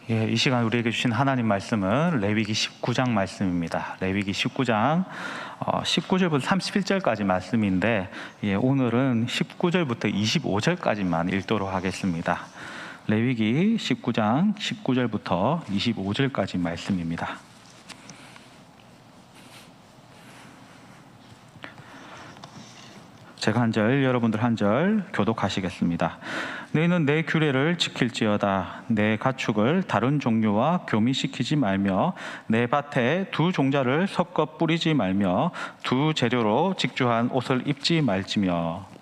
이 시간 우리에게 주신 하나님 말씀은 레위기 19장 말씀입니다. 레위기 19장 19절부터 31절까지 말씀인데 오늘은 19절부터 25절까지만 읽도록 하겠습니다. 레위기 19장 19절부터 25절까지 말씀입니다. 제가 한 절, 여러분들 한 절 교독하시겠습니다. 너희는 내 규례를 지킬지어다. 내 가축을 다른 종류와 교미시키지 말며 내 밭에 두 종자를 섞어 뿌리지 말며 두 재료로 직주한 옷을 입지 말지며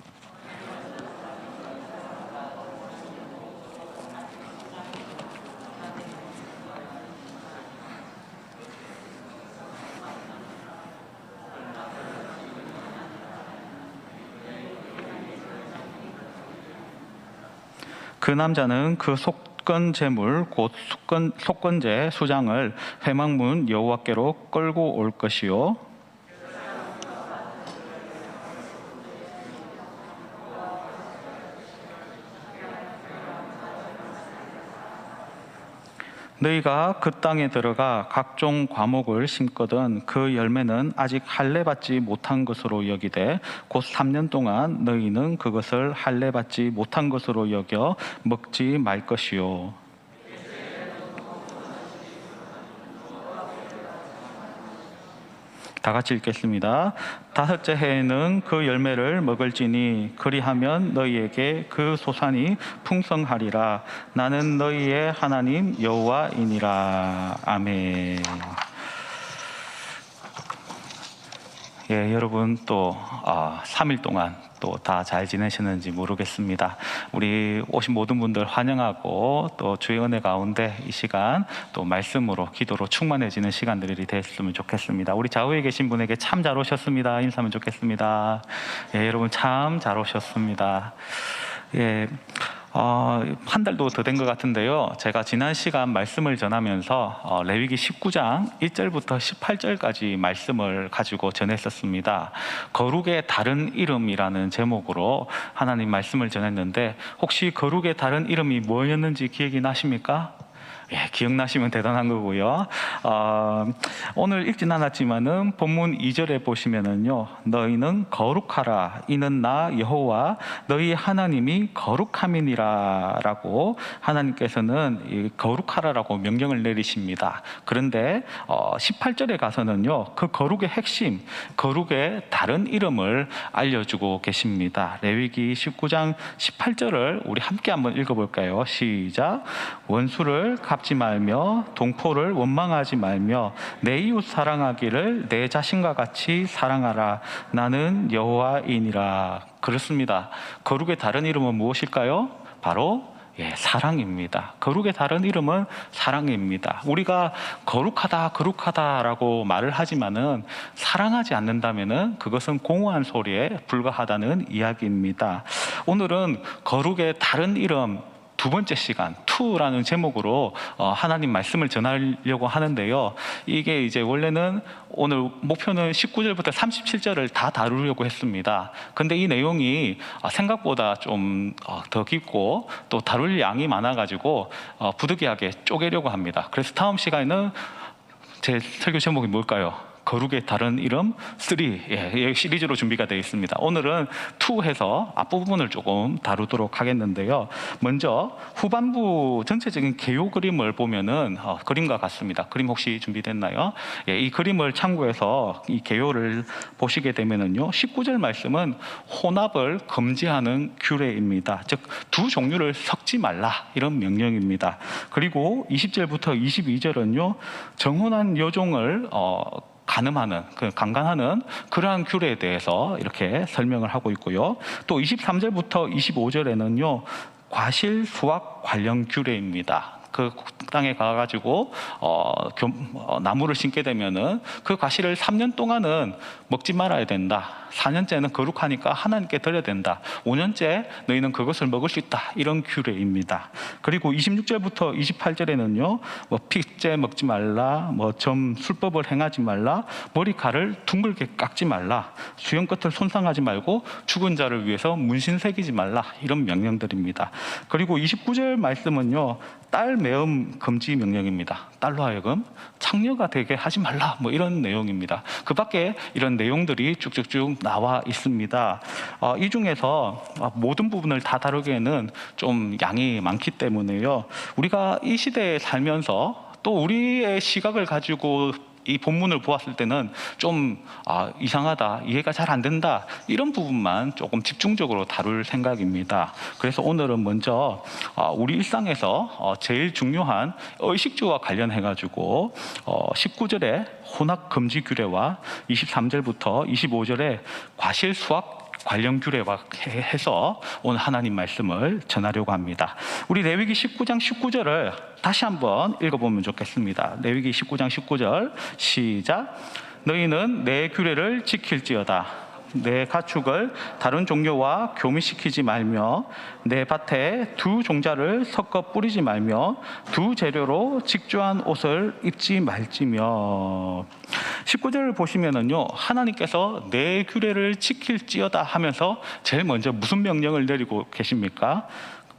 그 남자는 그 속건 제물 곧 속건제 수장을 회막문 여호와께로 끌고 올 것이요 너희가 그 땅에 들어가 각종 과목을 심거든 그 열매는 아직 할례받지 못한 것으로 여기되 곧 3년 동안 너희는 그것을 할례받지 못한 것으로 여겨 먹지 말 것이요 다 같이 읽겠습니다. 다섯째 해에는 그 열매를 먹을지니 그리하면 너희에게 그 소산이 풍성하리라. 나는 너희의 하나님 여호와이니라. 아멘. 여러분 또 3일 동안 또 다 잘 지내셨는지 모르겠습니다. 우리 오신 모든 분들 환영하고 또 주의 은혜 가운데 이 시간 또 말씀으로 기도로 충만해지는 시간들이 됐으면 좋겠습니다. 우리 좌우에 계신 분에게 참 잘 오셨습니다. 인사하면 좋겠습니다. 여러분 참 잘 오셨습니다. 한 달도 더 된 것 같은데요. 제가 지난 시간 말씀을 전하면서 레위기 19장 1절부터 18절까지 말씀을 가지고 전했었습니다. 거룩의 다른 이름이라는 제목으로 하나님 말씀을 전했는데 혹시 거룩의 다른 이름이 뭐였는지 기억이 나십니까? 기억나시면 대단한 거고요. 오늘 읽진 않았지만은 본문 2절에 보시면은요, 너희는 거룩하라. 이는 나 여호와 너희 하나님이 거룩함이니라라고 하나님께서는 이 거룩하라라고 명령을 내리십니다. 그런데 18절에 가서는요, 그 거룩의 핵심, 거룩의 다른 이름을 알려주고 계십니다. 레위기 19장 18절을 우리 함께 한번 읽어볼까요? 시작. 원수를 갚지 말며 동포를 원망하지 말며 내 이웃 사랑하기를 내 자신과 같이 사랑하라. 나는 여호와이니라. 그렇습니다. 거룩의 다른 이름은 무엇일까요? 바로 사랑입니다. 거룩의 다른 이름은 사랑입니다. 우리가 거룩하다라고 말을 하지만은 사랑하지 않는다면은 그것은 공허한 소리에 불과하다는 이야기입니다. 오늘은 거룩의 다른 이름 두 번째 시간, 투라는 제목으로 하나님 말씀을 전하려고 하는데요. 이게 이제 원래는 오늘 목표는 19절부터 37절을 다 다루려고 했습니다. 근데 이 내용이 생각보다 좀 더 깊고 또 다룰 양이 많아가지고 부득이하게 쪼개려고 합니다. 그래서 다음 시간에는 제 설교 제목이 뭘까요? 거룩의 다른 이름 3 시리즈로 준비가 되어 있습니다. 오늘은 2 해서 앞부분을 조금 다루도록 하겠는데요. 먼저 후반부 전체적인 개요 그림을 보면은 그림과 같습니다. 그림 혹시 준비됐나요? 이 그림을 참고해서 이 개요를 보시게 되면은요, 19절 말씀은 혼합을 금지하는 규례입니다. 즉 두 종류를 섞지 말라 이런 명령입니다. 그리고 20절부터 22절은요, 정혼한 여종을 강간하는 그러한 규례에 대해서 이렇게 설명을 하고 있고요. 또 23절부터 25절에는요, 과실 수확 관련 규례입니다. 그 땅에 가가지고 나무를 심게 되면은 그 과실을 3년 동안은 먹지 말아야 된다. 4년째는 거룩하니까 하나님께 드려야 된다. 5년째 너희는 그것을 먹을 수 있다. 이런 규례입니다. 그리고 26절부터 28절에는요, 핏째 먹지 말라, 점 술법을 행하지 말라, 머리칼을 둥글게 깎지 말라, 수염 끝을 손상하지 말고 죽은 자를 위해서 문신 새기지 말라. 이런 명령들입니다. 그리고 29절 말씀은요, 딸 매음 금지 명령입니다. 딸로 하여금 창녀가 되게 하지 말라, 뭐 이런 내용입니다. 그 밖에 이런 내용들이 쭉쭉쭉 나와 있습니다. 이 중에서 모든 부분을 다 다루기에는 좀 양이 많기 때문에요. 우리가 이 시대에 살면서 또 우리의 시각을 가지고 이 본문을 보았을 때는 좀 이상하다, 이해가 잘 안 된다, 이런 부분만 조금 집중적으로 다룰 생각입니다. 그래서 오늘은 먼저 우리 일상에서 제일 중요한 의식주와 관련해 가지고 19절에 혼합 금지 규례와 23절부터 25절에 과실 수확 관련 규례와 해서 오늘 하나님 말씀을 전하려고 합니다. 우리 레위기 19장 19절을 다시 한번 읽어보면 좋겠습니다. 레위기 19장 19절 시작. 너희는 내 규례를 지킬지어다. 내 가축을 다른 종류와 교미시키지 말며 내 밭에 두 종자를 섞어 뿌리지 말며 두 재료로 직조한 옷을 입지 말지며. 19절을 보시면은요, 하나님께서 내 규례를 지킬지어다 하면서 제일 먼저 무슨 명령을 내리고 계십니까?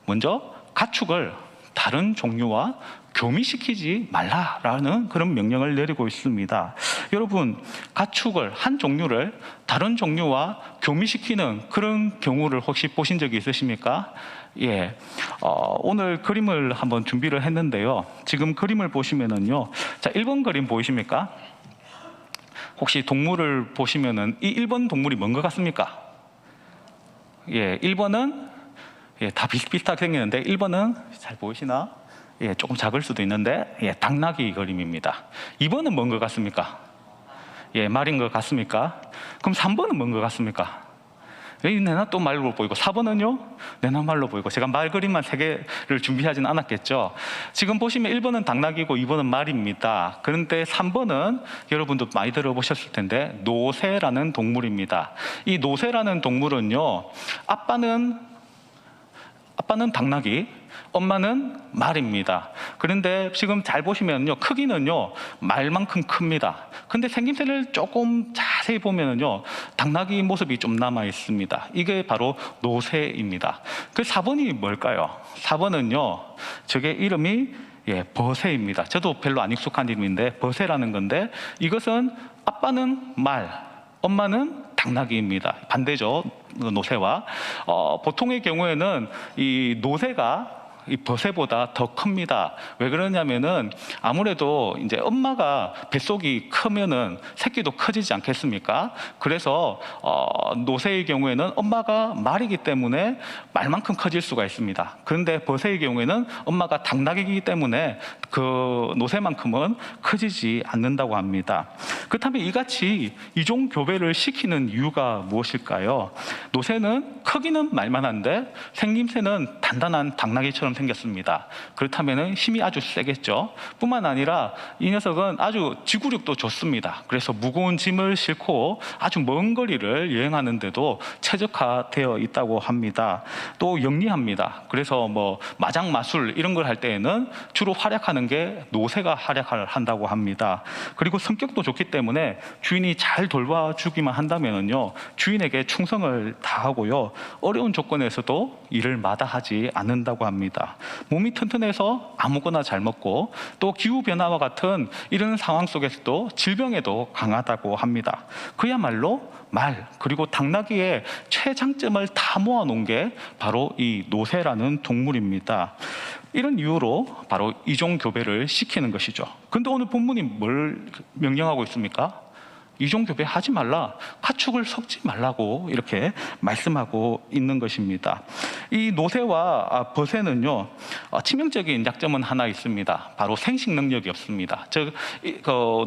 먼저 가축을 다른 종류와 교미시키지 말라라는 그런 명령을 내리고 있습니다. 여러분, 가축을 한 종류를 다른 종류와 교미시키는 그런 경우를 혹시 보신 적이 있으십니까? 예, 오늘 그림을 한번 준비를 했는데요. 지금 그림을 보시면은요, 자, 1번 그림 보이십니까? 혹시 동물을 보시면은 이 1번 동물이 뭔 것 같습니까? 예, 1번은 다 비슷비슷하게 생기는데 1번은 잘 보이시나? 조금 작을 수도 있는데 당나귀 그림입니다. 2번은 뭔 것 같습니까? 말인 것 같습니까? 그럼 3번은 뭔 것 같습니까? 내나 또 말로 보이고, 4번은요? 내나 말로 보이고. 제가 말 그림만 3개를 준비하지는 않았겠죠. 지금 보시면 1번은 당나귀고 2번은 말입니다. 그런데 3번은 여러분도 많이 들어보셨을 텐데 노새라는 동물입니다. 이 노새라는 동물은요, 아빠는 당나귀, 엄마는 말입니다. 그런데 지금 잘 보시면요, 크기는요 말만큼 큽니다. 근데 생김새를 조금 자세히 보면요 당나귀 모습이 좀 남아 있습니다. 이게 바로 노새입니다. 그 4번이 뭘까요? 4번은요, 저게 이름이 버새입니다. 저도 별로 안 익숙한 이름인데 버새라는 건데, 이것은 아빠는 말, 엄마는 당나귀입니다. 반대죠, 노새와. 보통의 경우에는 이 노새가 이 버새보다 더 큽니다. 왜 그러냐면은 아무래도 이제 엄마가 뱃속이 크면은 새끼도 커지지 않겠습니까? 그래서 노새의 경우에는 엄마가 말이기 때문에 말만큼 커질 수가 있습니다. 그런데 버새의 경우에는 엄마가 당나귀이기 때문에 그 노새만큼은 커지지 않는다고 합니다. 그렇다면 이같이 이종 교배를 시키는 이유가 무엇일까요? 노새는 크기는 말만한데 생김새는 단단한 당나귀처럼 생겼습니다. 그렇다면 힘이 아주 세겠죠. 뿐만 아니라 이 녀석은 아주 지구력도 좋습니다. 그래서 무거운 짐을 싣고 아주 먼 거리를 여행하는데도 최적화되어 있다고 합니다. 또 영리합니다. 그래서 뭐 마장 마술 이런 걸 할 때에는 주로 활약하는 게 노새가 활약을 한다고 합니다. 그리고 성격도 좋기 때문에 주인이 잘 돌봐주기만 한다면요 주인에게 충성을 다하고요 어려운 조건에서도 일을 마다하지 않는다고 합니다. 몸이 튼튼해서 아무거나 잘 먹고, 또 기후변화와 같은 이런 상황 속에서도 질병에도 강하다고 합니다. 그야말로 말, 그리고 당나귀의 최장점을 다 모아놓은 게 바로 이 노새라는 동물입니다. 이런 이유로 바로 이종교배를 시키는 것이죠. 그런데 오늘 본문이 뭘 명령하고 있습니까? 이종교배 하지 말라, 가축을 섞지 말라고 이렇게 말씀하고 있는 것입니다. 이 노새와 버새는요 치명적인 약점은 하나 있습니다. 바로 생식 능력이 없습니다. 즉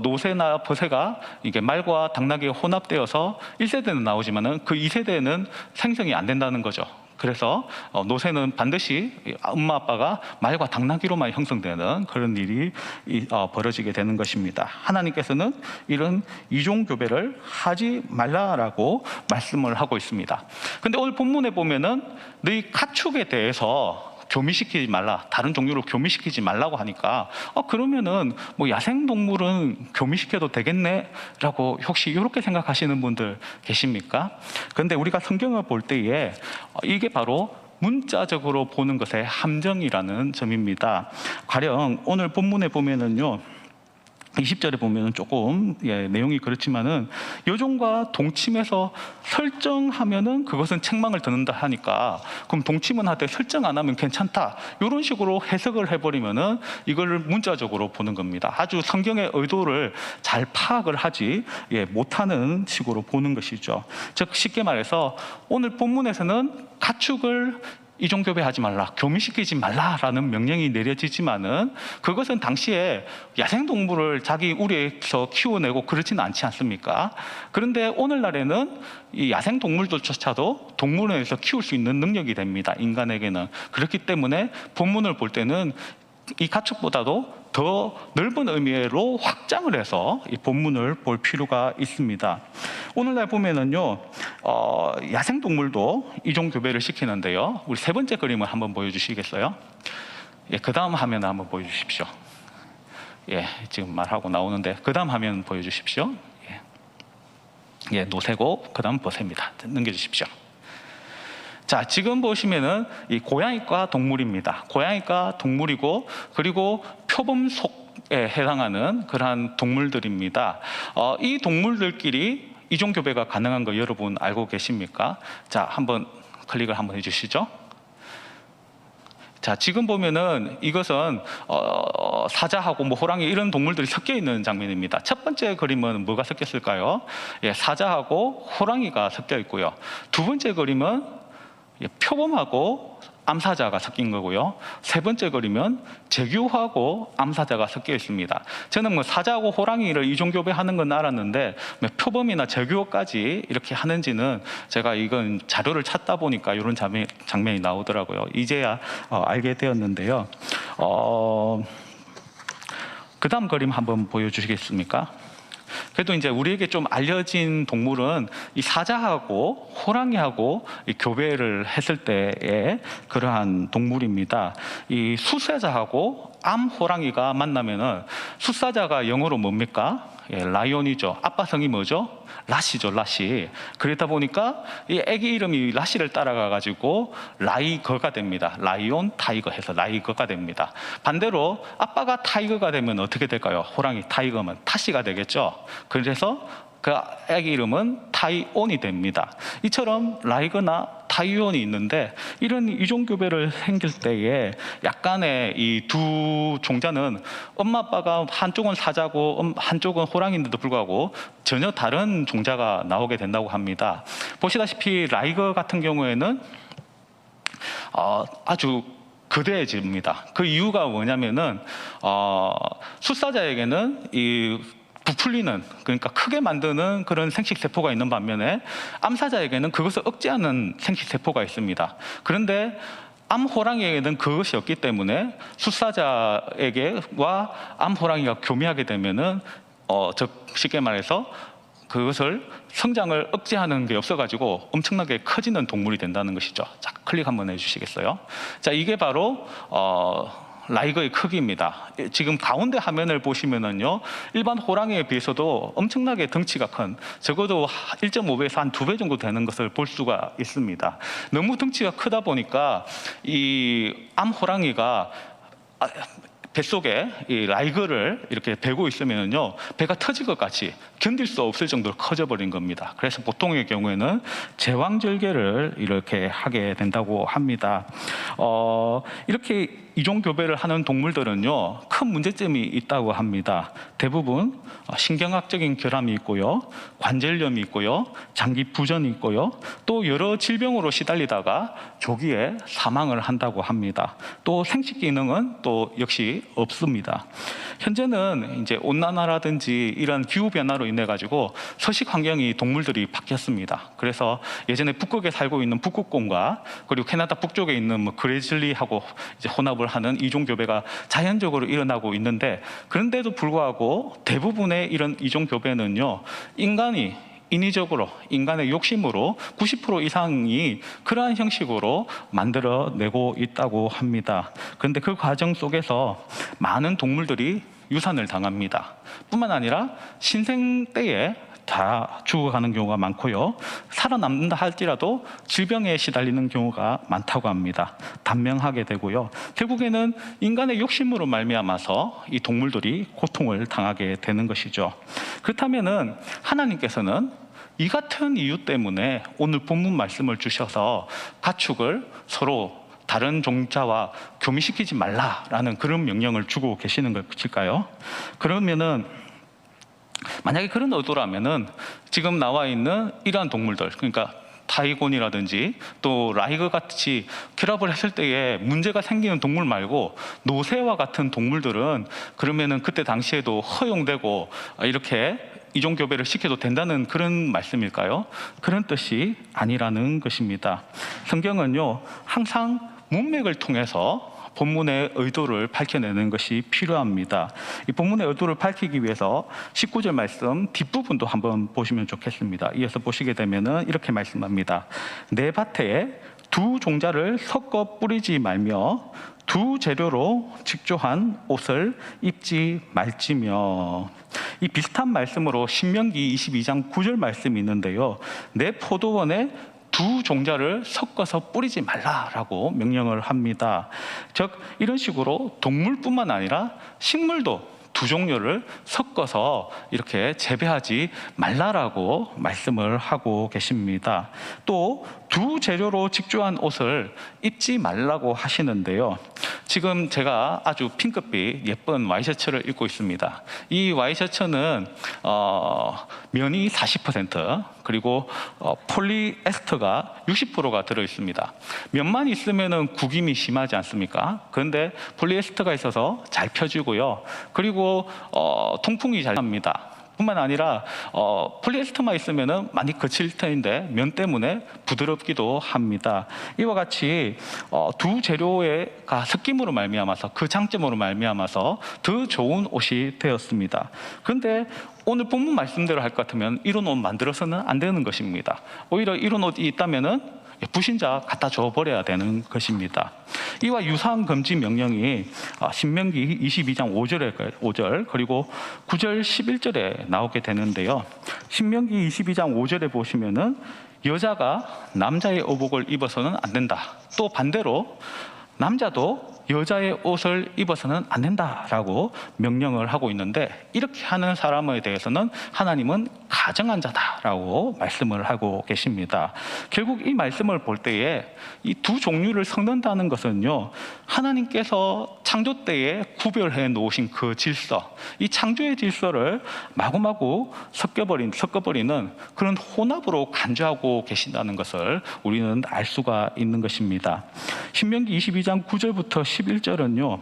노새나 버새가 이게 말과 당나귀가 혼합되어서 1세대는 나오지만은 그 2세대는 생성이 안 된다는 거죠. 그래서 노새는 반드시 엄마 아빠가 말과 당나귀로만 형성되는 그런 일이 벌어지게 되는 것입니다. 하나님께서는 이런 이종교배를 하지 말라라고 말씀을 하고 있습니다. 그런데 오늘 본문에 보면은 너희 가축에 대해서 교미시키지 말라, 다른 종류로 교미시키지 말라고 하니까 그러면은 뭐 야생동물은 교미시켜도 되겠네 라고 혹시 이렇게 생각하시는 분들 계십니까? 그런데 우리가 성경을 볼 때에 이게 바로 문자적으로 보는 것의 함정이라는 점입니다. 가령 오늘 본문에 보면은요, 20절에 보면 조금 내용이 그렇지만은 요종과 동침해서 설정하면은 그것은 책망을 듣는다 하니까, 그럼 동침은 하되 설정 안 하면 괜찮다, 이런 식으로 해석을 해버리면은 이걸 문자적으로 보는 겁니다. 아주 성경의 의도를 잘 파악을 하지 못하는 식으로 보는 것이죠. 즉 쉽게 말해서 오늘 본문에서는 가축을 이종교배하지 말라, 교미시키지 말라라는 명령이 내려지지만은 그것은 당시에 야생동물을 자기 우리에서 키워내고 그렇지는 않지 않습니까? 그런데 오늘날에는 이 야생동물들조차도 동물원에서 키울 수 있는 능력이 됩니다, 인간에게는. 그렇기 때문에 본문을 볼 때는 이 가축보다도 더 넓은 의미로 확장을 해서 이 본문을 볼 필요가 있습니다. 오늘날 보면은요, 야생동물도 이종교배를 시키는데요. 우리 세 번째 그림을 한번 보여주시겠어요? 그 다음 화면 한번 보여주십시오. 지금 말하고 나오는데 그 다음 화면 보여주십시오. 노새고 그 다음 보새입니다. 넘겨주십시오. 자, 지금 보시면은 이 고양이과 동물입니다. 고양이과 동물이고, 그리고 표범 속에 해당하는 그러한 동물들입니다. 이 동물들끼리 이종교배가 가능한 거 여러분 알고 계십니까? 자, 한번 클릭을 한번 해주시죠. 자, 지금 보면은 이것은 사자하고 호랑이 이런 동물들이 섞여 있는 장면입니다. 첫 번째 그림은 뭐가 섞였을까요? 사자하고 호랑이가 섞여 있고요. 두 번째 그림은 표범하고 암사자가 섞인 거고요. 세 번째 그림은 제규하고 암사자가 섞여 있습니다. 저는 사자하고 호랑이를 이종교배하는 건 알았는데 표범이나 제규어까지 이렇게 하는지는 제가 이건 자료를 찾다 보니까 이런 장면이 나오더라고요. 이제야 알게 되었는데요. 그 다음 그림 한번 보여주시겠습니까? 그래도 이제 우리에게 좀 알려진 동물은 이 사자하고 호랑이하고 이 교배를 했을 때의 그러한 동물입니다. 이 숫사자하고 암호랑이가 만나면은, 숫사자가 영어로 뭡니까? 라이온이죠. 아빠 성이 뭐죠? 라시죠, 라시. 그러다 보니까 이 애기 이름이 라시를 따라가 가지고 라이거가 됩니다. 라이온, 타이거 해서 라이거가 됩니다. 반대로 아빠가 타이거가 되면 어떻게 될까요? 호랑이 타이거면 타시가 되겠죠. 그래서 그 애기 이름은 타이온이 됩니다. 이처럼 라이거나 타이온이 있는데, 이런 이종교배를 생길 때에 약간의 이 두 종자는 엄마 아빠가 한쪽은 사자고 한쪽은 호랑이인데도 불구하고 전혀 다른 종자가 나오게 된다고 합니다. 보시다시피 라이거 같은 경우에는 아주 거대해집니다. 그 이유가 뭐냐면은 숫사자에게는 이 부풀리는, 그러니까 크게 만드는 그런 생식세포가 있는 반면에 암사자에게는 그것을 억제하는 생식세포가 있습니다. 그런데 암호랑이에게는 그것이 없기 때문에 숫사자에게와 암호랑이가 교미하게 되면은 즉 쉽게 말해서 그것을 성장을 억제하는 게 없어가지고 엄청나게 커지는 동물이 된다는 것이죠. 자, 클릭 한번 해주시겠어요? 자, 이게 바로 라이거의 크기입니다. 지금 가운데 화면을 보시면은요, 일반 호랑이에 비해서도 엄청나게 덩치가 큰, 적어도 1.5배에서 한 2배 정도 되는 것을 볼 수가 있습니다. 너무 덩치가 크다 보니까 이 암호랑이가 뱃속에 이 라이거를 이렇게 베고 있으면요, 배가 터질 것 같이 견딜 수 없을 정도로 커져버린 겁니다. 그래서 보통의 경우에는 제왕절개를 이렇게 하게 된다고 합니다. 이렇게 이종교배를 하는 동물들은요, 큰 문제점이 있다고 합니다. 대부분 신경학적인 결함이 있고요, 관절염이 있고요, 장기 부전이 있고요, 또 여러 질병으로 시달리다가 조기에 사망을 한다고 합니다. 또 생식 기능은 또 역시 없습니다. 현재는 이제 온난화라든지 이런 기후 변화로 인해 가지고 서식 환경이 동물들이 바뀌었습니다. 그래서 예전에 북극에 살고 있는 북극곰과 그리고 캐나다 북쪽에 있는 그레즐리하고 이제 혼합을 하는 이종교배가 자연적으로 일어나고 있는데, 그런데도 불구하고 대부분의 이런 이종교배는요, 인위적으로 인간의 욕심으로 90% 이상이 그러한 형식으로 만들어내고 있다고 합니다. 그런데 그 과정 속에서 많은 동물들이 유산을 당합니다. 뿐만 아니라 신생 때에 다 죽어가는 경우가 많고요. 살아남는다 할지라도 질병에 시달리는 경우가 많다고 합니다. 단명하게 되고요. 결국에는 인간의 욕심으로 말미암아서 이 동물들이 고통을 당하게 되는 것이죠. 그렇다면은 하나님께서는 이 같은 이유 때문에 오늘 본문 말씀을 주셔서 가축을 서로 다른 종자와 교미시키지 말라라는 그런 명령을 주고 계시는 것일까요? 그러면은 만약에 그런 의도라면은 지금 나와 있는 이러한 동물들, 그러니까 타이곤이라든지 또 라이거 같이 결합을 했을 때에 문제가 생기는 동물 말고 노새와 같은 동물들은 그러면은 그때 당시에도 허용되고 이렇게 이종 교배를 시켜도 된다는 그런 말씀일까요? 그런 뜻이 아니라는 것입니다. 성경은요, 항상 문맥을 통해서 본문의 의도를 밝혀내는 것이 필요합니다. 이 본문의 의도를 밝히기 위해서 19절 말씀 뒷부분도 한번 보시면 좋겠습니다. 이어서 보시게 되면은 이렇게 말씀합니다. 내 밭에 두 종자를 섞어 뿌리지 말며 두 재료로 직조한 옷을 입지 말지며. 이 비슷한 말씀으로 신명기 22장 9절 말씀이 있는데요. 내 포도원에 두 종자를 섞어서 뿌리지 말라라고 명령을 합니다. 즉 이런 식으로 동물뿐만 아니라 식물도 두 종류를 섞어서 이렇게 재배하지 말라라고 말씀을 하고 계십니다. 또 두 재료로 직조한 옷을 입지 말라고 하시는데요. 지금 제가 아주 핑크빛 예쁜 와이셔츠를 입고 있습니다. 이 와이셔츠는 면이 40% 그리고 폴리에스터가 60%가 들어 있습니다. 면만 있으면은 구김이 심하지 않습니까? 그런데 폴리에스터가 있어서 잘 펴지고요. 그리고 통풍이 잘 납니다. 뿐만 아니라 폴리에스터만 있으면은 많이 거칠 텐데 면 때문에 부드럽기도 합니다. 이와 같이 두 재료가 섞임으로 말미암아서 그 장점으로 말미암아서 더 좋은 옷이 되었습니다. 그런데 오늘 본문 말씀대로 할 것 같으면 이런 옷 만들어서는 안 되는 것입니다. 오히려 이런 옷이 있다면은 불신자 갖다 줘버려야 되는 것입니다. 이와 유사한 금지 명령이 신명기 22장 5절 그리고 9절 11절에 나오게 되는데요. 신명기 22장 5절에 보시면은 여자가 남자의 의복을 입어서는 안 된다. 또 반대로 남자도 여자의 옷을 입어서는 안 된다라고 명령을 하고 있는데, 이렇게 하는 사람에 대해서는 하나님은 가증한 자다라고 말씀을 하고 계십니다. 결국 이 말씀을 볼 때에 이 두 종류를 섞는다는 것은요, 하나님께서 창조 때에 구별해 놓으신 그 질서, 이 창조의 질서를 마구마구 섞어버리는 그런 혼합으로 간주하고 계신다는 것을 우리는 알 수가 있는 것입니다. 신명기 22장 9절부터 11절은요,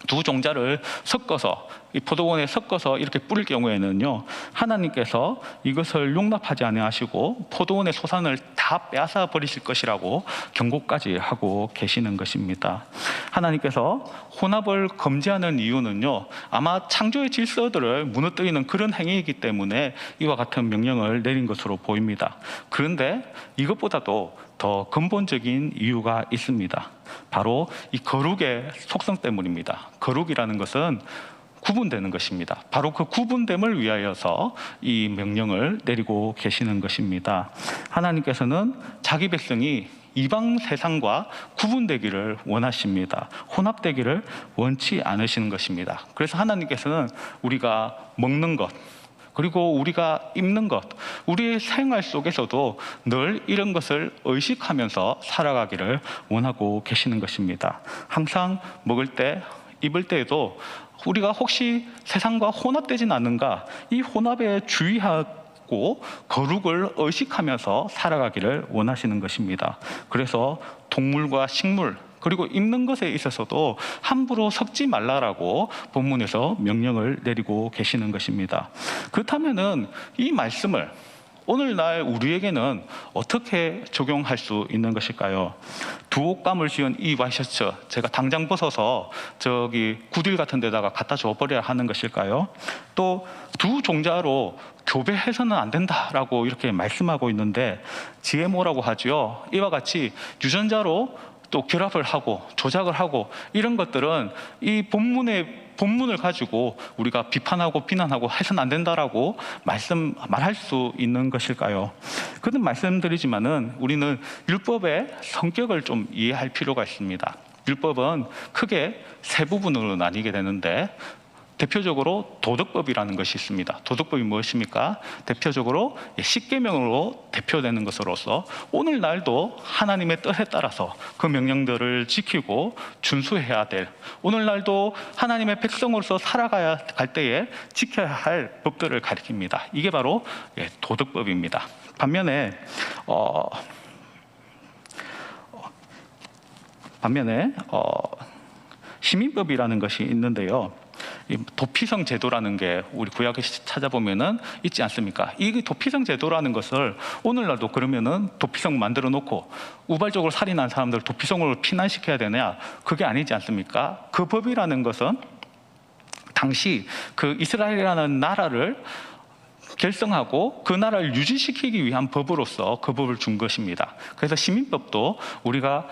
두 종자를 섞어서 이 포도원에 섞어서 이렇게 뿌릴 경우에는요, 하나님께서 이것을 용납하지 아니하시고 포도원의 소산을 다 빼앗아 버리실 것이라고 경고까지 하고 계시는 것입니다. 하나님께서 혼합을 금지하는 이유는요, 아마 창조의 질서들을 무너뜨리는 그런 행위이기 때문에 이와 같은 명령을 내린 것으로 보입니다. 그런데 이것보다도 더 근본적인 이유가 있습니다. 바로 이 거룩의 속성 때문입니다. 거룩이라는 것은 구분되는 것입니다. 바로 그 구분됨을 위하여서 이 명령을 내리고 계시는 것입니다. 하나님께서는 자기 백성이 이방 세상과 구분되기를 원하십니다. 혼합되기를 원치 않으시는 것입니다. 그래서 하나님께서는 우리가 먹는 것, 그리고 우리가 입는 것, 우리의 생활 속에서도 늘 이런 것을 의식하면서 살아가기를 원하고 계시는 것입니다. 항상 먹을 때, 입을 때에도 우리가 혹시 세상과 혼합되진 않는가, 이 혼합에 주의하고 거룩을 의식하면서 살아가기를 원하시는 것입니다. 그래서 동물과 식물, 그리고 입는 것에 있어서도 함부로 섞지 말라라고 본문에서 명령을 내리고 계시는 것입니다. 그렇다면은 이 말씀을 오늘날 우리에게는 어떻게 적용할 수 있는 것일까요? 두 옷감을 지은 이 와이셔츠, 제가 당장 벗어서 저기 구딜 같은 데다가 갖다 줘버려야 하는 것일까요? 또 두 종자로 교배해서는 안 된다라고 이렇게 말씀하고 있는데 GMO라고 하죠. 이와 같이 유전자로 또 결합을 하고 조작을 하고 이런 것들은 이 본문의 본문을 가지고 우리가 비판하고 비난하고 해서는 안 된다라고 말할 수 있는 것일까요? 그는 말씀드리지만은 우리는 율법의 성격을 좀 이해할 필요가 있습니다. 율법은 크게 세 부분으로 나뉘게 되는데, 대표적으로 도덕법이라는 것이 있습니다. 도덕법이 무엇입니까? 대표적으로 십계명으로 대표되는 것으로서 오늘날도 하나님의 뜻에 따라서 그 명령들을 지키고 준수해야 될, 오늘날도 하나님의 백성으로서 살아가야 갈 때에 지켜야 할 법들을 가리킵니다. 이게 바로 도덕법입니다. 반면에 시민법이라는 것이 있는데요. 도피성 제도라는 게 우리 구약에 찾아보면은 있지 않습니까? 이 도피성 제도라는 것을 오늘날도 그러면은 도피성 만들어 놓고 우발적으로 살인한 사람들 도피성으로 피난시켜야 되냐? 그게 아니지 않습니까? 그 법이라는 것은 당시 그 이스라엘이라는 나라를 결성하고 그 나라를 유지시키기 위한 법으로서 그 법을 준 것입니다. 그래서 시민법도 우리가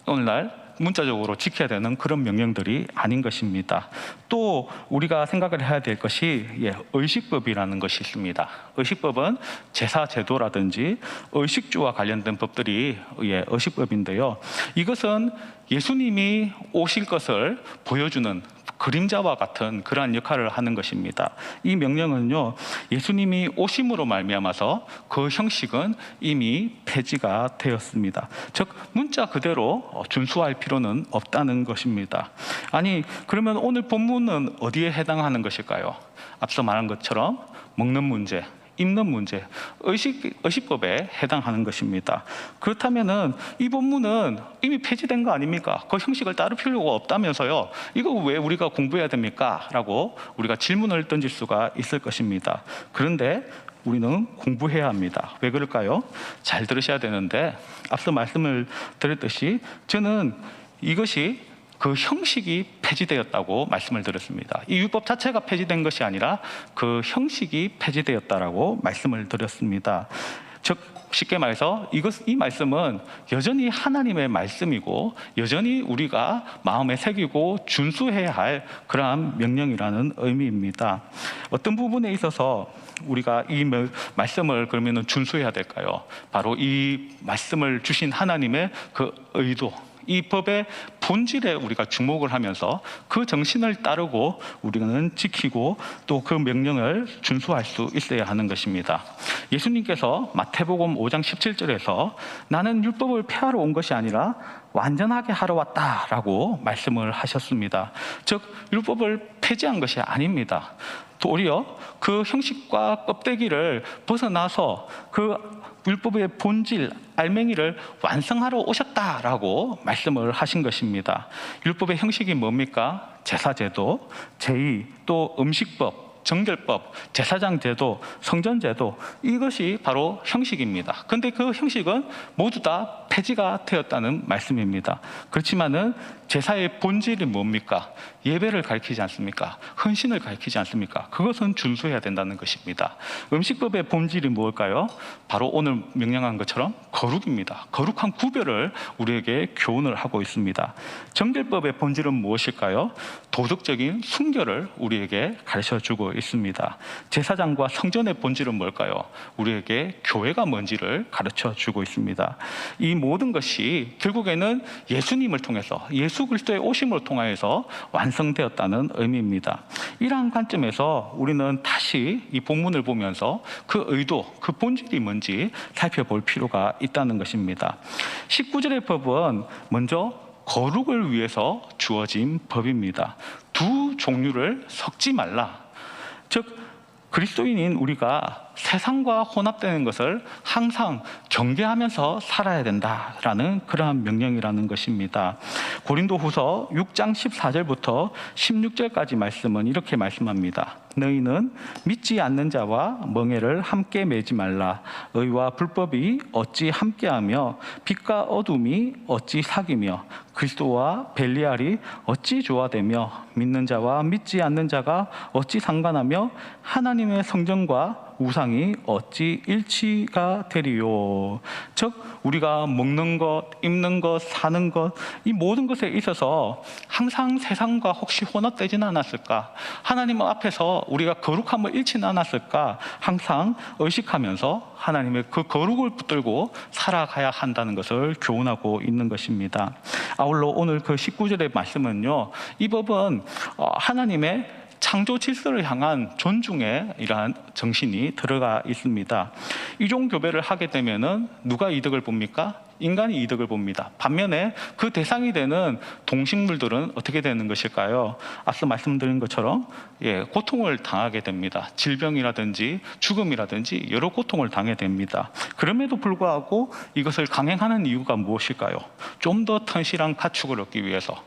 오늘날 문자적으로 지켜야 되는 그런 명령들이 아닌 것입니다. 또 우리가 생각을 해야 될 것이 의식법이라는 것이 있습니다. 의식법은 제사 제도라든지 의식주와 관련된 법들이 의식법인데요. 이것은 예수님이 오실 것을 보여주는 그림자와 같은 그러한 역할을 하는 것입니다. 이 명령은요, 예수님이 오심으로 말미암아서 그 형식은 이미 폐지가 되었습니다. 즉 문자 그대로 준수할 필요는 없다는 것입니다. 아니, 그러면 오늘 본문은 어디에 해당하는 것일까요? 앞서 말한 것처럼 먹는 문제, 입는 문제, 의식법에 해당하는 것입니다. 그렇다면은 이 본문은 이미 폐지된 거 아닙니까? 그 형식을 따를 필요가 없다면서요. 이거 왜 우리가 공부해야 됩니까? 라고 우리가 질문을 던질 수가 있을 것입니다. 그런데 우리는 공부해야 합니다. 왜 그럴까요? 잘 들으셔야 되는데, 앞서 말씀을 드렸듯이 저는 이것이 그 형식이 폐지되었다고 말씀을 드렸습니다. 이 율법 자체가 폐지된 것이 아니라 그 형식이 폐지되었다라고 말씀을 드렸습니다. 즉 쉽게 말해서 이 말씀은 여전히 하나님의 말씀이고 여전히 우리가 마음에 새기고 준수해야 할 그러한 명령이라는 의미입니다. 어떤 부분에 있어서 우리가 이 말씀을 그러면 준수해야 될까요? 바로 이 말씀을 주신 하나님의 그 의도, 이 법의 본질에 우리가 주목을 하면서 그 정신을 따르고 우리는 지키고 또 그 명령을 준수할 수 있어야 하는 것입니다. 예수님께서 마태복음 5장 17절에서 나는 율법을 폐하러 온 것이 아니라 완전하게 하러 왔다라고 말씀을 하셨습니다. 즉 율법을 폐지한 것이 아닙니다. 도리어 그 형식과 껍데기를 벗어나서 그 율법의 본질, 알맹이를 완성하러 오셨다라고 말씀을 하신 것입니다. 율법의 형식이 뭡니까? 제사제도, 제의, 또 음식법, 정결법, 제사장 제도, 성전 제도, 이것이 바로 형식입니다. 그런데 그 형식은 모두 다 폐지가 되었다는 말씀입니다. 그렇지만은 제사의 본질이 뭡니까? 예배를 가리키지 않습니까? 헌신을 가리키지 않습니까? 그것은 준수해야 된다는 것입니다. 음식법의 본질이 무엇일까요? 바로 오늘 명령한 것처럼 거룩입니다. 거룩한 구별을 우리에게 교훈을 하고 있습니다. 정결법의 본질은 무엇일까요? 도덕적인 순결을 우리에게 가르쳐주고 있습니다. 제사장과 성전의 본질은 뭘까요? 우리에게 교회가 뭔지를 가르쳐주고 있습니다. 이 모든 것이 결국에는 예수님을 통해서, 예수 그리스도의 오심을 통하여서 완성되었다는 의미입니다. 이러한 관점에서 우리는 다시 이 본문을 보면서 그 의도, 그 본질이 뭔지 살펴볼 필요가 있다는 것입니다. 19절의 법은 먼저 거룩을 위해서 주어진 법입니다. 두 종류를 섞지 말라. 즉 그리스도인인 우리가 세상과 혼합되는 것을 항상 경계하면서 살아야 된다라는 그러한 명령이라는 것입니다. 고린도후서 6장 14절부터 16절까지 말씀은 이렇게 말씀합니다. 너희는 믿지 않는 자와 멍에를 함께 매지 말라. 의와 불법이 어찌 함께하며 빛과 어둠이 어찌 사귀며 그리스도와 벨리알이 어찌 조화되며 믿는 자와 믿지 않는 자가 어찌 상관하며 하나님의 성전과 우상이 어찌 일치가 되리요. 즉 우리가 먹는 것, 입는 것, 사는 것, 이 모든 것에 있어서 항상 세상과 혹시 혼합되지는 않았을까? 하나님 앞에서 우리가 거룩함을 잃지는 않았을까? 항상 의식하면서 하나님의 그 거룩을 붙들고 살아가야 한다는 것을 교훈하고 있는 것입니다. 아울러 오늘 그 19절의 말씀은요, 이 법은 하나님의 창조 질서를 향한 존중의 이러한 정신이 들어가 있습니다. 이종 교배를 하게 되면은 누가 이득을 봅니까? 인간이 이득을 봅니다. 반면에 그 대상이 되는 동식물들은 어떻게 되는 것일까요? 앞서 말씀드린 것처럼 고통을 당하게 됩니다. 질병이라든지 죽음이라든지 여러 고통을 당하게 됩니다. 그럼에도 불구하고 이것을 강행하는 이유가 무엇일까요? 좀 더 튼실한 가축을 얻기 위해서,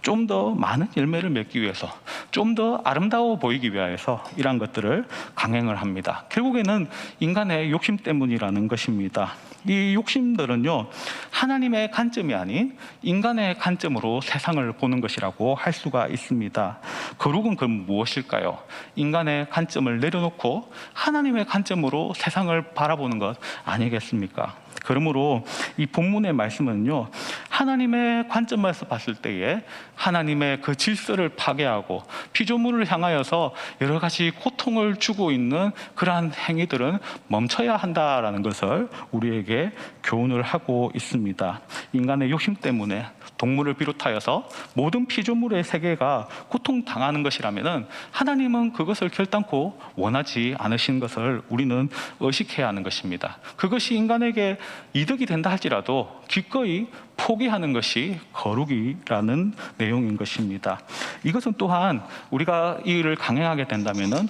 좀 더 많은 열매를 맺기 위해서, 좀 더 아름다워 보이기 위해서 이러한 것들을 강행을 합니다. 결국에는 인간의 욕심 때문이라는 것입니다. 이 욕심들은요, 하나님의 관점이 아닌 인간의 관점으로 세상을 보는 것이라고 할 수가 있습니다. 거룩은 그럼 무엇일까요? 인간의 관점을 내려놓고 하나님의 관점으로 세상을 바라보는 것 아니겠습니까? 그러므로 이 본문의 말씀은요, 하나님의 관점에서 봤을 때에 하나님의 그 질서를 파괴하고 피조물을 향하여서 여러 가지 고통을 주고 있는 그러한 행위들은 멈춰야 한다라는 것을 우리에게 교훈을 하고 있습니다. 인간의 욕심 때문에 동물을 비롯하여서 모든 피조물의 세계가 고통당하는 것이라면 하나님은 그것을 결단코 원하지 않으신 것을 우리는 의식해야 하는 것입니다. 그것이 인간에게 이득이 된다 할지라도 기꺼이 포기하는 것이 거룩이라는 내용인 것입니다. 이것은 또한 우리가 이 일을 강행하게 된다면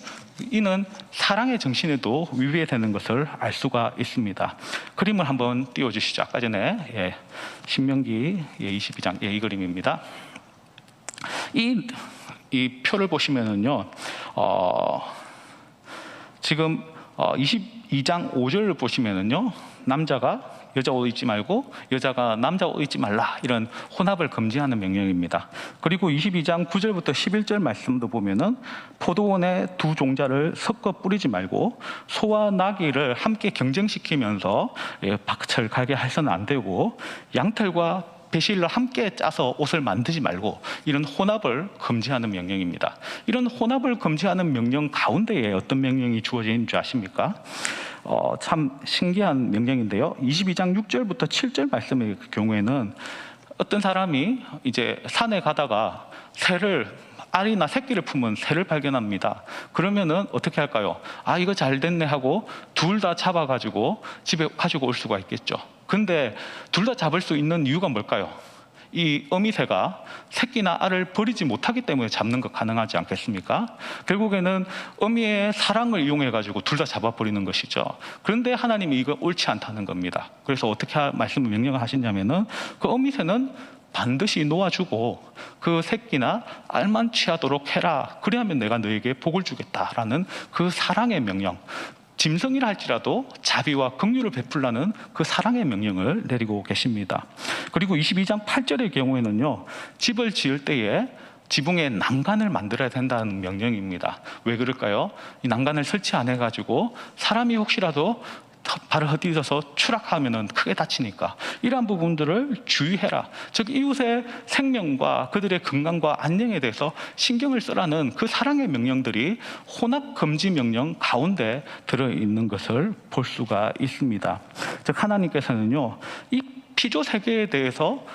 이는 사랑의 정신에도 위배되는 것을 알 수가 있습니다. 그림을 한번 띄워주시죠. 아까 전에 신명기 22장 이 그림입니다. 이 표를 보시면은요, 지금 22장 5절을 보시면은요, 남자가 여자 옷 입지 말고 여자가 남자 옷 입지 말라, 이런 혼합을 금지하는 명령입니다. 그리고 22장 9절부터 11절 말씀도 보면은 포도원에 두 종자를 섞어 뿌리지 말고 소와 나귀를 함께 경쟁시키면서 밭을 갈게 해서는 안 되고, 양털과 배실을 함께 짜서 옷을 만들지 말고, 이런 혼합을 금지하는 명령입니다. 이런 혼합을 금지하는 명령 가운데에 어떤 명령이 주어진 줄 아십니까? 참 신기한 명령인데요. 22장 6절부터 7절 말씀의 경우에는 어떤 사람이 이제 산에 가다가 알이나 새끼를 품은 새를 발견합니다. 그러면은 어떻게 할까요? 이거 잘 됐네 하고 둘 다 잡아가지고 집에 가지고 올 수가 있겠죠. 근데 둘 다 잡을 수 있는 이유가 뭘까요? 이 어미새가 새끼나 알을 버리지 못하기 때문에 잡는 거 가능하지 않겠습니까? 결국에는 어미의 사랑을 이용해가지고 둘 다 잡아버리는 것이죠. 그런데 하나님이 이거 옳지 않다는 겁니다. 그래서 어떻게 말씀을 명령을 하시냐면은 그 어미새는 반드시 놓아주고 그 새끼나 알만 취하도록 해라. 그래야면 내가 너에게 복을 주겠다라는 그 사랑의 명령, 짐승이라 할지라도 자비와 긍휼을 베풀라는 그 사랑의 명령을 내리고 계십니다. 그리고 22장 8절의 경우에는요, 집을 지을 때에 지붕에 난간을 만들어야 된다는 명령입니다. 왜 그럴까요? 이 난간을 설치 안 해가지고 사람이 혹시라도 발을 헛디뎌서 추락하면 크게 다치니까 이러한 부분들을 주의해라. 즉 이웃의 생명과 그들의 건강과 안녕에 대해서 신경을 쓰라는 그 사랑의 명령들이 혼합 금지 명령 가운데 들어있는 것을 볼 수가 있습니다. 즉 하나님께서는요, 이 피조 세계에 대해서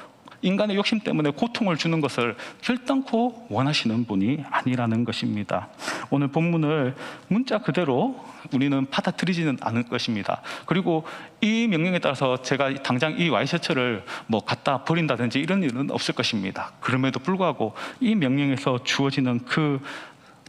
인간의 욕심 때문에 고통을 주는 것을 결단코 원하시는 분이 아니라는 것입니다. 오늘 본문을 문자 그대로 우리는 받아들이지는 않을 것입니다. 그리고 이 명령에 따라서 제가 당장 이 와이셔츠를 갖다 버린다든지 이런 일은 없을 것입니다. 그럼에도 불구하고 이 명령에서 주어지는 그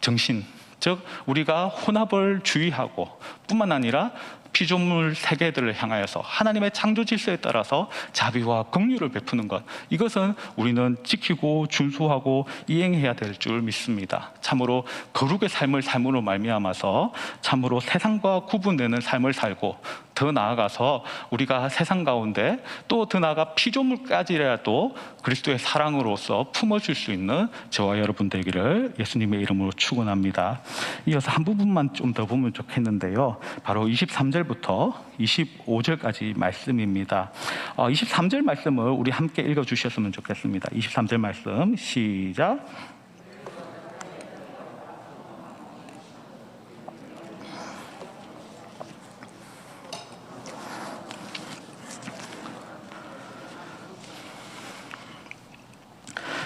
정신, 즉 우리가 혼합을 주의하고 뿐만 아니라 피조물 세계들을 향하여서 하나님의 창조 질서에 따라서 자비와 긍휼을 베푸는 것, 이것은 우리는 지키고 준수하고 이행해야 될 줄 믿습니다. 참으로 거룩의 삶을 삶으로 말미암아서 참으로 세상과 구분되는 삶을 살고, 더 나아가서 우리가 세상 가운데 또 더 나아가 피조물까지라도 그리스도의 사랑으로서 품어줄 수 있는 저와 여러분 되기를 예수님의 이름으로 축원합니다. 이어서 한 부분만 좀 더 보면 좋겠는데요, 바로 23절부터 25절까지 말씀입니다. 23절 말씀을 우리 함께 읽어주셨으면 좋겠습니다. 23절 말씀 시작.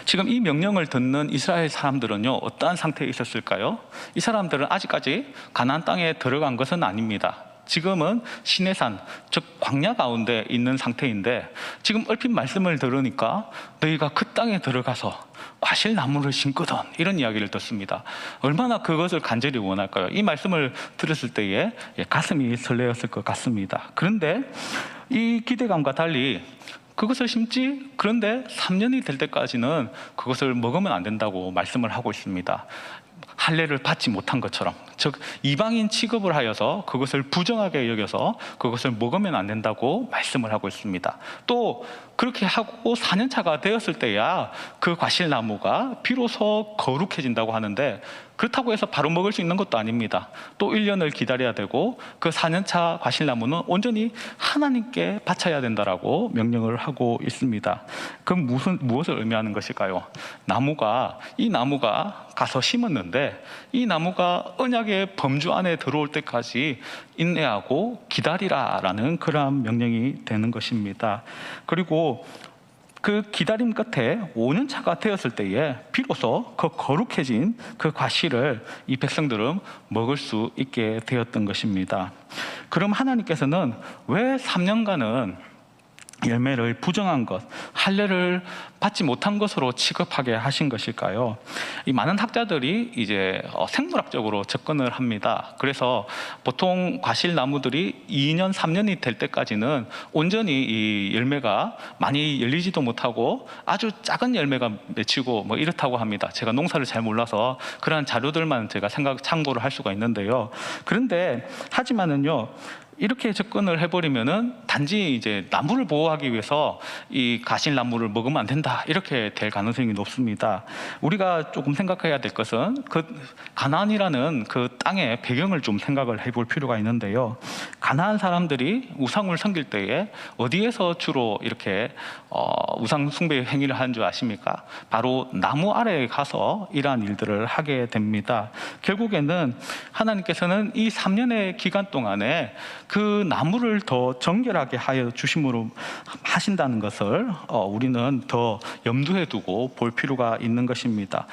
지금 이 명령을 듣는 이스라엘 사람들은요, 어떠한 상태에 있었을까요? 이 사람들은 아직까지 가나안 땅에 들어간 것은 아닙니다. 지금은 시내산, 즉 광야 가운데 있는 상태인데, 지금 얼핏 말씀을 들으니까 너희가 그 땅에 들어가서 과실나무를 심거든, 이런 이야기를 듣습니다. 얼마나 그것을 간절히 원할까요? 이 말씀을 들었을 때에 가슴이 설레었을 것 같습니다. 그런데 이 기대감과 달리 그것을 심지, 그런데 3년이 될 때까지는 그것을 먹으면 안 된다고 말씀을 하고 있습니다. 할례를 받지 못한 것처럼, 즉 이방인 취급을 하여서 그것을 부정하게 여겨서 그것을 먹으면 안 된다고 말씀을 하고 있습니다. 또 그렇게 하고 4년차가 되었을 때야 그 과실나무가 비로소 거룩해진다고 하는데, 그렇다고 해서 바로 먹을 수 있는 것도 아닙니다. 또 1년을 기다려야 되고, 그 4년차 과실나무는 온전히 하나님께 바쳐야 된다라고 명령을 하고 있습니다. 그럼 무엇을 의미하는 것일까요? 이 나무가 가서 심었는데, 이 나무가 언약의 범주 안에 들어올 때까지 인내하고 기다리라라는 그러한 명령이 되는 것입니다. 그리고 그 기다림 끝에 5년 차가 되었을 때에 비로소 그 거룩해진 그 과실을 이 백성들은 먹을 수 있게 되었던 것입니다. 그럼 하나님께서는 왜 3년간은 열매를 부정한 것, 할례를 받지 못한 것으로 취급하게 하신 것일까요? 이 많은 학자들이 이제 생물학적으로 접근을 합니다. 그래서 보통 과실나무들이 2년, 3년이 될 때까지는 온전히 이 열매가 많이 열리지도 못하고 아주 작은 열매가 맺히고 뭐 이렇다고 합니다. 제가 농사를 잘 몰라서 그러한 자료들만 제가 참고를 할 수가 있는데요. 그런데 하지만은요, 이렇게 접근을 해버리면은 단지 이제 나무를 보호하기 위해서 이 가실나무를 먹으면 안 된다, 이렇게 될 가능성이 높습니다. 우리가 조금 생각해야 될 것은 그 가나안이라는 그 땅의 배경을 좀 생각을 해볼 필요가 있는데요. 가나안 사람들이 우상을 섬길 때에 어디에서 주로 이렇게 우상 숭배 행위를 하는 줄 아십니까? 바로 나무 아래에 가서 이러한 일들을 하게 됩니다. 결국에는 하나님께서는 이 3년의 기간 동안에 그 나무를 더 정결하게 하여 주심으로 하신다는 것을 우리는 더 염두에 두고 볼 필요가 있는 것입니다.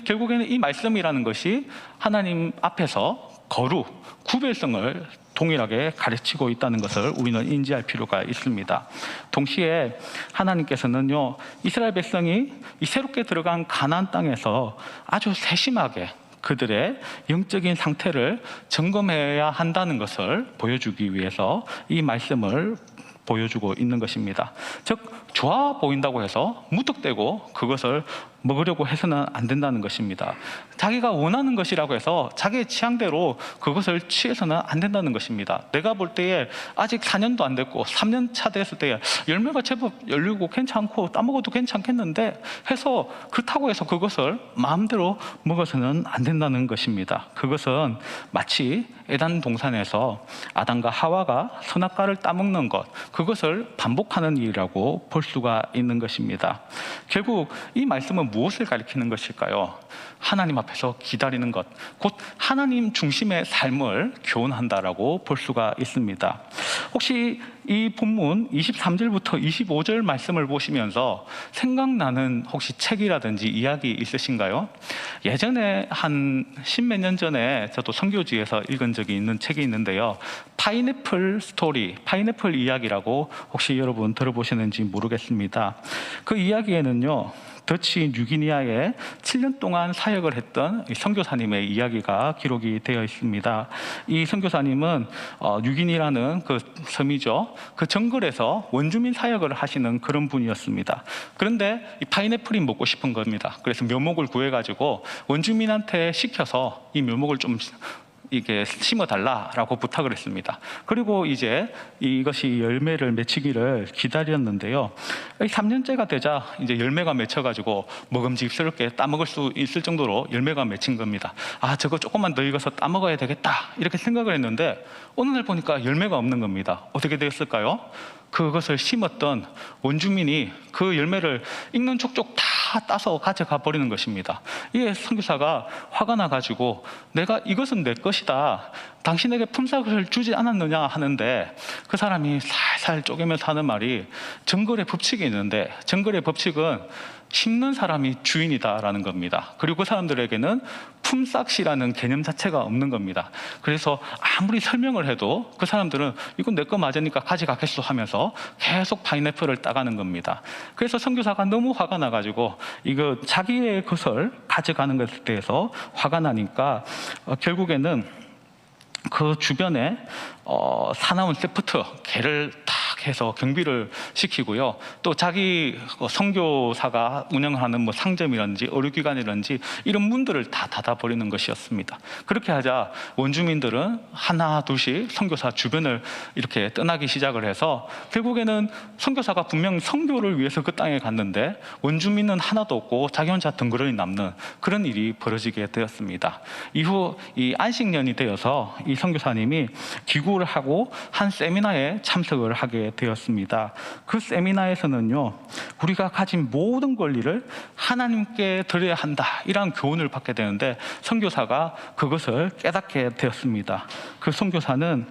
결국에는 이 말씀이라는 것이 하나님 앞에서 거룩, 구별성을 동일하게 가르치고 있다는 것을 우리는 인지할 필요가 있습니다. 동시에 하나님께서는요, 이스라엘 백성이 이 새롭게 들어간 가나안 땅에서 아주 세심하게 그들의 영적인 상태를 점검해야 한다는 것을 보여주기 위해서 이 말씀을 보여주고 있는 것입니다. 즉 좋아 보인다고 해서 무턱대고 그것을 먹으려고 해서는 안 된다는 것입니다. 자기가 원하는 것이라고 해서 자기의 취향대로 그것을 취해서는 안 된다는 것입니다. 내가 볼 때에 아직 4년도 안 됐고 3년 차 됐을 때에 열매가 제법 열리고 괜찮고 따먹어도 괜찮겠는데 해서, 그렇다고 해서 그것을 마음대로 먹어서는 안 된다는 것입니다. 그것은 마치 에덴 동산에서 아담과 하와가 선악과를 따먹는 것, 그것을 반복하는 일이라고 볼 수가 있는 것입니다. 결국 이 말씀은 무엇을 가리키는 것일까요? 하나님 앞에서 기다리는 것, 곧 하나님 중심의 삶을 교훈한다라고 볼 수가 있습니다. 혹시 이 본문 23절부터 25절 말씀을 보시면서 생각나는 혹시 책이라든지 이야기 있으신가요? 예전에 한 십몇 년 전에 저도 선교지에서 읽은 적이 있는 책이 있는데요, 파인애플 스토리, 파인애플 이야기라고 혹시 여러분 들어보시는지 모르겠습니다. 그 이야기에는요, 더치 뉴기니아에 7년 동안 사역을 했던 선교사님의 이야기가 기록이 되어 있습니다. 이 선교사님은 뉴기니라는 그 섬이죠. 그 정글에서 원주민 사역을 하시는 그런 분이었습니다. 그런데 이 파인애플이 먹고 싶은 겁니다. 그래서 묘목을 구해가지고 원주민한테 시켜서 이 묘목을 좀 이게 심어달라라고 부탁을 했습니다. 그리고 이제 이것이 열매를 맺히기를 기다렸는데요. 3년째가 되자 이제 열매가 맺혀가지고 먹음직스럽게 따먹을 수 있을 정도로 열매가 맺힌 겁니다. 아, 저거 조금만 더 익어서 따먹어야 되겠다 이렇게 생각을 했는데 어느 날 보니까 열매가 없는 겁니다. 어떻게 되었을까요? 그것을 심었던 원주민이 그 열매를 익는 족족 다 따서 가져가 버리는 것입니다. 이에 선교사가 화가 나가지고 내가 이것은 내 것이다, 당신에게 품삯을 주지 않았느냐 하는데 그 사람이 살살 쪼개면서 하는 말이 정글의 법칙이 있는데 정글의 법칙은 심는 사람이 주인이다라는 겁니다. 그리고 그 사람들에게는 품삯이라는 개념 자체가 없는 겁니다. 그래서 아무리 설명을 해도 그 사람들은 이건 내 거 맞으니까 가져가겠소 하면서 계속 파인애플을 따가는 겁니다. 그래서 선교사가 너무 화가 나가지고 이거 자기의 것을 가져가는 것에 대해서 화가 나니까 결국에는 그 주변에 사나운 세프트 개를 탁 해서 경비를 시키고요. 또 자기 선교사가 운영하는 뭐 상점이라든지 의료기관이라든지 이런 문들을 다 닫아버리는 것이었습니다. 그렇게 하자 원주민들은 하나 둘씩 선교사 주변을 이렇게 떠나기 시작을 해서 결국에는 선교사가 분명 선교를 위해서 그 땅에 갔는데 원주민은 하나도 없고 자기 혼자 덩그러니 남는 그런 일이 벌어지게 되었습니다. 이후 이 안식년이 되어서 이 선교사님이 기구를 하고 한 세미나에 참석을 하게 되었습니다. 그 세미나에서는요, 우리가 가진 모든 권리를 하나님께 드려야 한다 이런 교훈을 받게 되는데 선교사가 그것을 깨닫게 되었습니다. 그 선교사는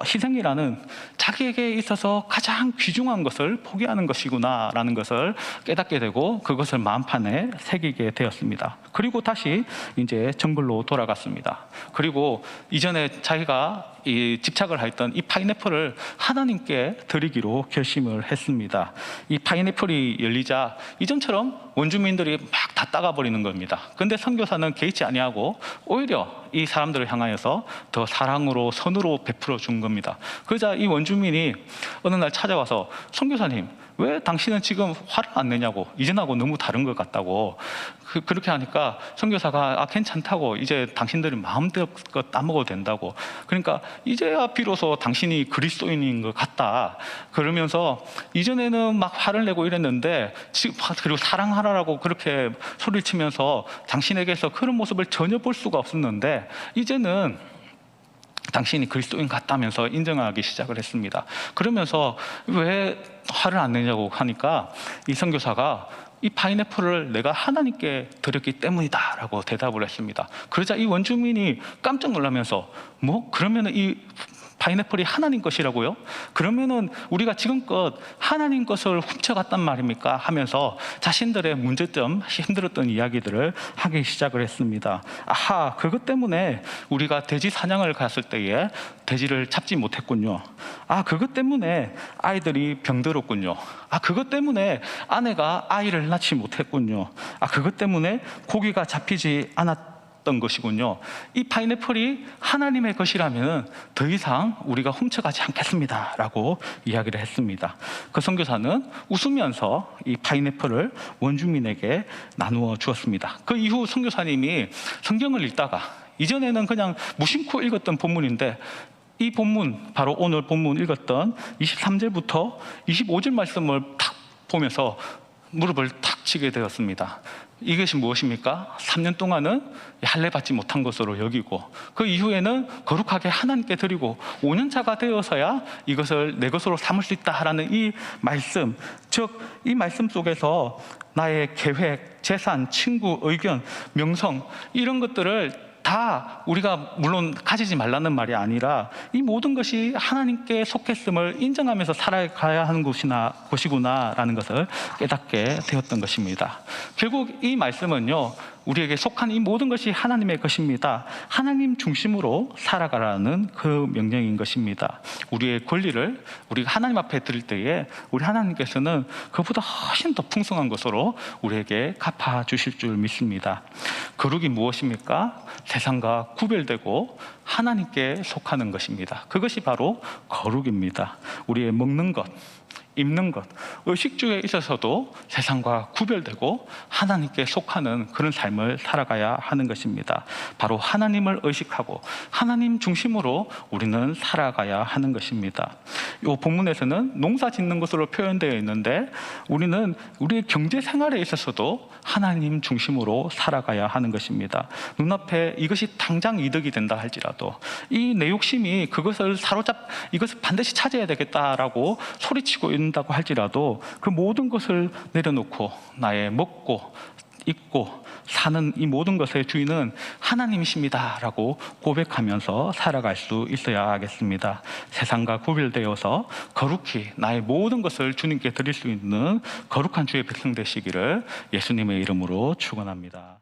희생이라는 자기에게 있어서 가장 귀중한 것을 포기하는 것이구나 라는 것을 깨닫게 되고 그것을 마음판에 새기게 되었습니다. 그리고 다시 이제 정글로 돌아갔습니다. 그리고 이전에 자기가 집착을 했던 이 파인애플을 하나님께 드리기로 결심을 했습니다. 이 파인애플이 열리자 이전처럼 원주민들이 막 다 따가버리는 겁니다. 근데 선교사는 개의치 아니하고 오히려 이 사람들을 향하여서 더 사랑으로 선으로 베풀어 준 겁니다. 그러자 이 원주민이 어느 날 찾아와서 선교사님, 왜 당신은 지금 화를 안 내냐고, 이전하고 너무 다른 것 같다고. 그렇게 하니까 선교사가 괜찮다고, 이제 당신들이 마음대로 따먹어도 된다고. 그러니까 이제야 비로소 당신이 그리스도인인 것 같다 그러면서 이전에는 막 화를 내고 이랬는데 지금 그리고 사랑하라고 그렇게 소리를 치면서 당신에게서 그런 모습을 전혀 볼 수가 없었는데 이제는 당신이 그리스도인 같다면서 인정하기 시작을 했습니다. 그러면서 왜 화를 안 내냐고 하니까 이 선교사가 이 파인애플을 내가 하나님께 드렸기 때문이다 라고 대답을 했습니다. 그러자 이 원주민이 깜짝 놀라면서 뭐? 그러면은 이 파인애플이 하나님 것이라고요? 그러면은 우리가 지금껏 하나님 것을 훔쳐갔단 말입니까? 하면서 자신들의 문제점, 힘들었던 이야기들을 하기 시작을 했습니다. 아하, 그것 때문에 우리가 돼지 사냥을 갔을 때에 돼지를 잡지 못했군요. 아, 그것 때문에 아이들이 병들었군요. 아, 그것 때문에 아내가 아이를 낳지 못했군요. 아, 그것 때문에 고기가 잡히지 않았던 것이군요. 이 파인애플이 하나님의 것이라면 더 이상 우리가 훔쳐가지 않겠습니다 라고 이야기를 했습니다. 그 선교사는 웃으면서 이 파인애플을 원주민에게 나누어 주었습니다. 그 이후 선교사님이 성경을 읽다가 이전에는 그냥 무심코 읽었던 본문인데 이 본문, 바로 오늘 본문 읽었던 23절부터 25절 말씀을 탁 보면서 무릎을 탁 치게 되었습니다. 이것이 무엇입니까? 3년 동안은 할례 받지 못한 것으로 여기고 그 이후에는 거룩하게 하나님께 드리고 5년차가 되어서야 이것을 내 것으로 삼을 수 있다라는 이 말씀, 즉 이 말씀 속에서 나의 계획, 재산, 친구, 의견, 명성 이런 것들을 다 우리가 물론 가지지 말라는 말이 아니라 이 모든 것이 하나님께 속했음을 인정하면서 살아가야 하는 것이구나라는 것을 깨닫게 되었던 것입니다. 결국 이 말씀은요, 우리에게 속한 이 모든 것이 하나님의 것입니다. 하나님 중심으로 살아가라는 그 명령인 것입니다. 우리의 권리를 우리가 하나님 앞에 드릴 때에 우리 하나님께서는 그보다 훨씬 더 풍성한 것으로 우리에게 갚아주실 줄 믿습니다. 거룩이 무엇입니까? 세상과 구별되고 하나님께 속하는 것입니다. 그것이 바로 거룩입니다. 우리의 먹는 것, 입는 것, 의식주에 있어서도 세상과 구별되고 하나님께 속하는 그런 삶을 살아가야 하는 것입니다. 바로 하나님을 의식하고 하나님 중심으로 우리는 살아가야 하는 것입니다. 이 본문에서는 농사 짓는 것으로 표현되어 있는데 우리는 우리의 경제 생활에 있어서도 하나님 중심으로 살아가야 하는 것입니다. 눈앞에 이것이 당장 이득이 된다 할지라도 이 내 욕심이 그것을 이것을 반드시 찾아야 되겠다라고 소리치고 있다고 할지라도 그 모든 것을 내려놓고 나의 먹고 입고 사는 이 모든 것의 주인은 하나님이십니다라고 고백하면서 살아갈 수 있어야 하겠습니다. 세상과 구별되어서 거룩히 나의 모든 것을 주님께 드릴 수 있는 거룩한 주의 백성 되시기를 예수님의 이름으로 축원합니다.